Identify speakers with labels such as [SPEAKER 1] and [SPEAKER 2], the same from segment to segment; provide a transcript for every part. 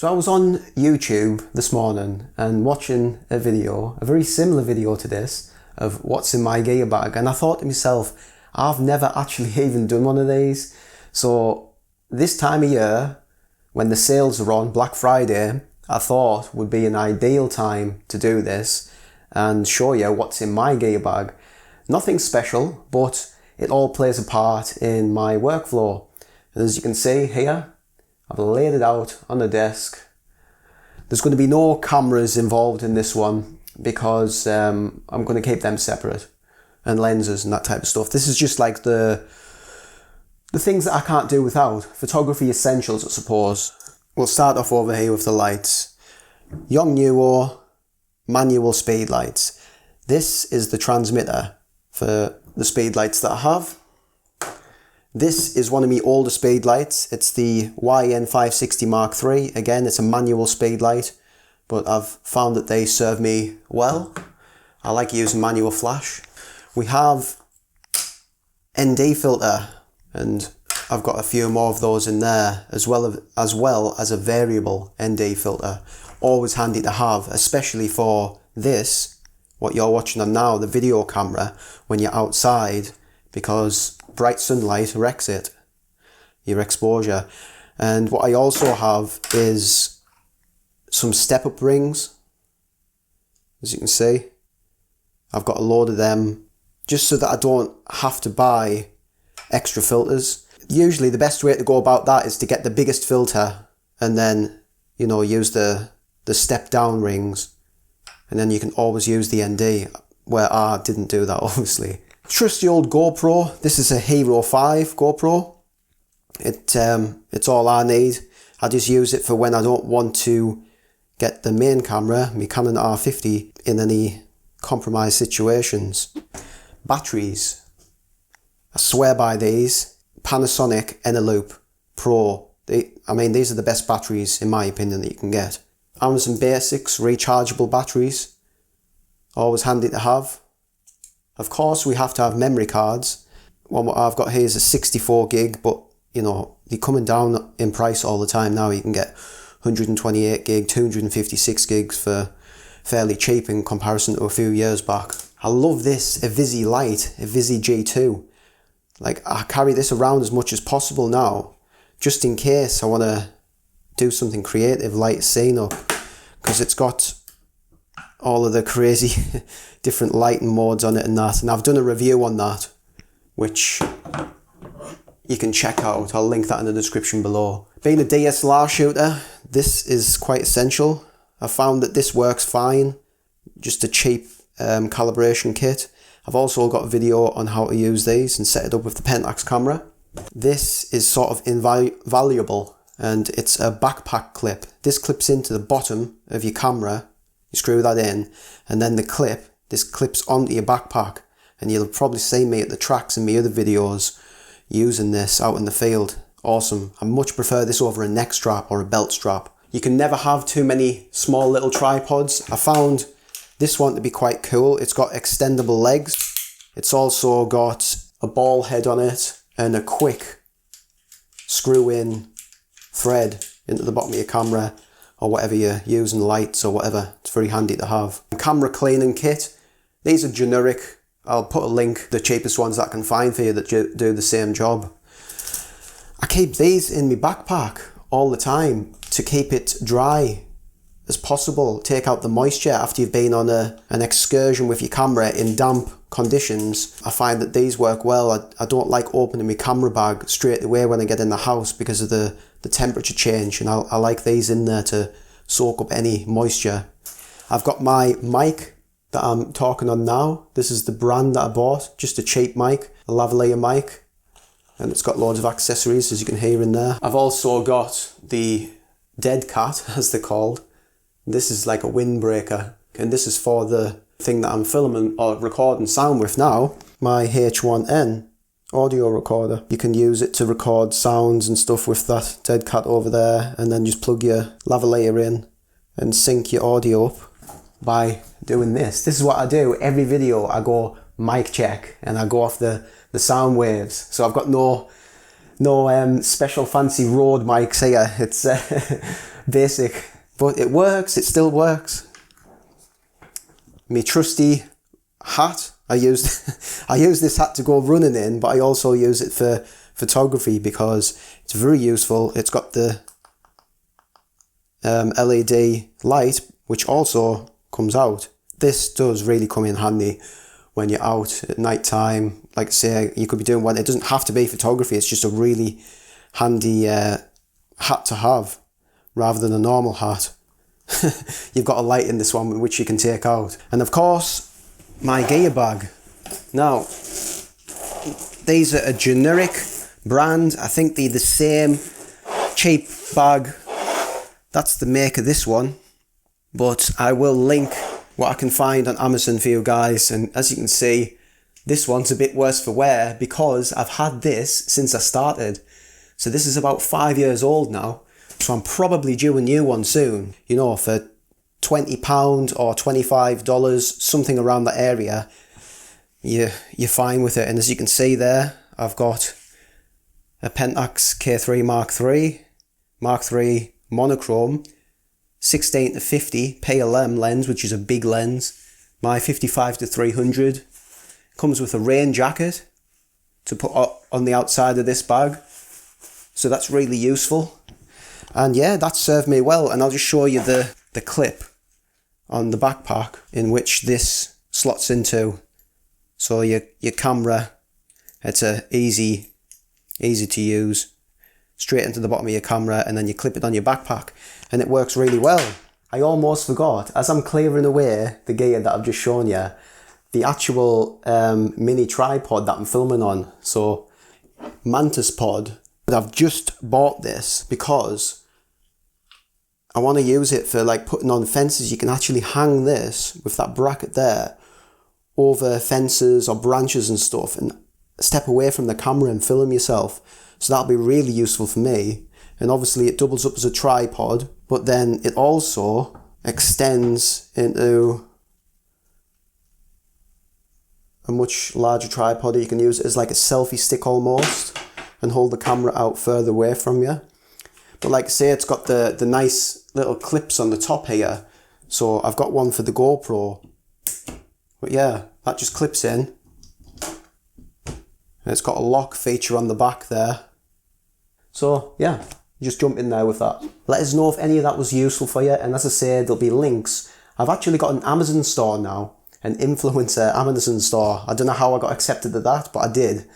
[SPEAKER 1] So I was on YouTube this morning and watching a video, a very similar video to this, of what's in my gear bag, and I thought to myself, I've never actually even done one of these. So this time of year, when the sales are on, Black Friday, I thought would be an ideal time to do this and show you what's in my gear bag. Nothing special, but it all plays a part in my workflow. And as you can see here, I've laid it out on the desk. There's going to be no cameras involved in this one because I'm going to keep them separate, and lenses and that type of stuff. This is just like the things that I can't do without. Photography essentials, I suppose. We'll start off over here with the lights. Yongnuo manual speed lights. This is the transmitter for the speed lights that I have. This is one of my older speed lights. It's the YN560 Mark III. Again, it's a manual speed light, but I've found that they serve me well. I like using manual flash. We have ND filter, and I've got a few more of those in there, as well as a variable ND filter. Always handy to have, especially for this, what you're watching on now, the video camera, when you're outside, because bright sunlight wrecks it, your exposure. And what I also have is some step-up rings. As you can see, I've got a load of them just so that I don't have to buy extra filters. Usually the best way to go about that is to get the biggest filter and then, you know, use the step down rings, and then you can always use the ND, where I didn't do that obviously. Trusty old GoPro. This is a Hero 5 GoPro. It's all I need. I just use it for when I don't want to get the main camera, my Canon R50, in any compromised situations. Batteries. I swear by these. Panasonic Eneloop Pro. These are the best batteries, in my opinion, that you can get. Amazon Basics rechargeable batteries. Always handy to have. Of course, we have to have memory cards. One what I've got here is a 64 gig, but you know, they're coming down in price all the time now. You can get 128 gig, 256 gigs for fairly cheap in comparison to a few years back. I love this Avisi Lite, Avisi G2. Like, I carry this around as much as possible now, just in case I want to do something creative, light scene up, because it's got all of the crazy different lighting modes on it and that, and I've done a review on that, which you can check out. I'll link that in the description below. Being a DSLR shooter, this is quite essential. I found that this works fine, just a cheap calibration kit. I've also got a video on how to use these and set it up with the Pentax camera. This is sort of invaluable, and it's a backpack clip. This clips into the bottom of your camera. You screw that in, and then this clips onto your backpack, and you'll probably see me at the tracks in my other videos using this out in the field. Awesome. I much prefer this over a neck strap or a belt strap. You can never have too many small little tripods. I found this one to be quite cool. It's got extendable legs. It's also got a ball head on it and a quick screw-in thread into the bottom of your camera, or whatever you're using, lights or whatever. It's very handy to have. Camera cleaning kit. These are generic. I'll put a link, the cheapest ones that I can find for you that do the same job. I keep these in my backpack all the time to keep it dry as possible. Take out the moisture after you've been on an excursion with your camera in damp conditions. I find that these work well. I don't like opening my camera bag straight away when I get in the house because of the temperature change, and I like these in there to soak up any moisture. I've got my mic that I'm talking on now. This is the brand that I bought, just a cheap mic, a lavalier mic, and it's got loads of accessories, as you can hear in there. I've also got the Dead Cat, as they're called. This is like a windbreaker, and this is for the thing that I'm filming or recording sound with now, my H1N audio recorder. You can use it to record sounds and stuff with that Dead Cat over there, and then just plug your lavalier in and sync your audio up by doing this. This is what I do. Every video I go mic check and I go off the sound waves. So I've got no special fancy Rode mics here. It's basic, but it works, it still works. My trusty hat, I use this hat to go running in, but I also use it for photography because it's very useful. It's got the LED light, which also comes out. This does really come in handy when you're out at night time. Like I say, you could be doing one. It doesn't have to be photography. It's just a really handy hat to have rather than a normal hat. You've got a light in this one which you can take out. And of course, my gear bag. Now, these are a generic brand. I think they're the same cheap bag. That's the make of this one. But I will link what I can find on Amazon for you guys. And as you can see, this one's a bit worse for wear because I've had this since I started. So this is about 5 years old now. So I'm probably due a new one soon. You know, for £20 or $25, something around that area, you're fine with it. And as you can see there, I've got a Pentax K3 Mark III monochrome, 16-50 PLM lens, which is a big lens. My 55-300 comes with a rain jacket to put on the outside of this bag. So that's really useful. And yeah, that served me well. And I'll just show you the clip on the backpack in which this slots into. So your camera, it's a easy to use. Straight into the bottom of your camera, and then you clip it on your backpack. And it works really well. I almost forgot, as I'm clearing away the gear that I've just shown you, the actual mini tripod that I'm filming on. So Mantis Pod. I've just bought this because I want to use it for like putting on fences. You can actually hang this with that bracket there over fences or branches and stuff and step away from the camera and film yourself. So that'll be really useful for me. And obviously it doubles up as a tripod, but then it also extends into a much larger tripod. You can use it as like a selfie stick almost and hold the camera out further away from you. But like I say, it's got the nice little clips on the top here. So I've got one for the GoPro. But yeah, that just clips in. And it's got a lock feature on the back there. So yeah, just jump in there with that. Let us know if any of that was useful for you. And as I say, there'll be links. I've actually got an Amazon store now. An influencer Amazon store. I don't know how I got accepted to that, but I did.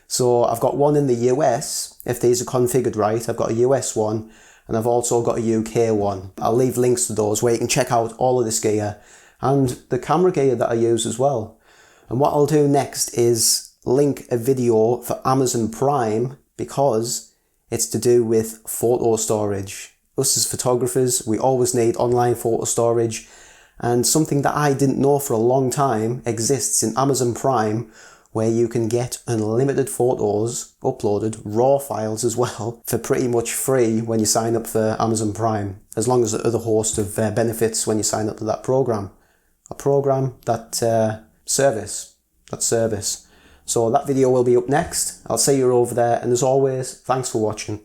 [SPEAKER 1] So I've got one in the US, if these are configured right. I've got a US one, and I've also got a UK one. I'll leave links to those where you can check out all of this gear and the camera gear that I use as well. And what I'll do next is link a video for Amazon Prime because it's to do with photo storage. Us as photographers, we always need online photo storage, and something that I didn't know for a long time exists in Amazon Prime, where you can get unlimited photos uploaded, raw files as well, for pretty much free when you sign up for Amazon Prime, as long as the other host of benefits when you sign up to that program. Service. So that video will be up next. I'll see you over there, and as always, thanks for watching.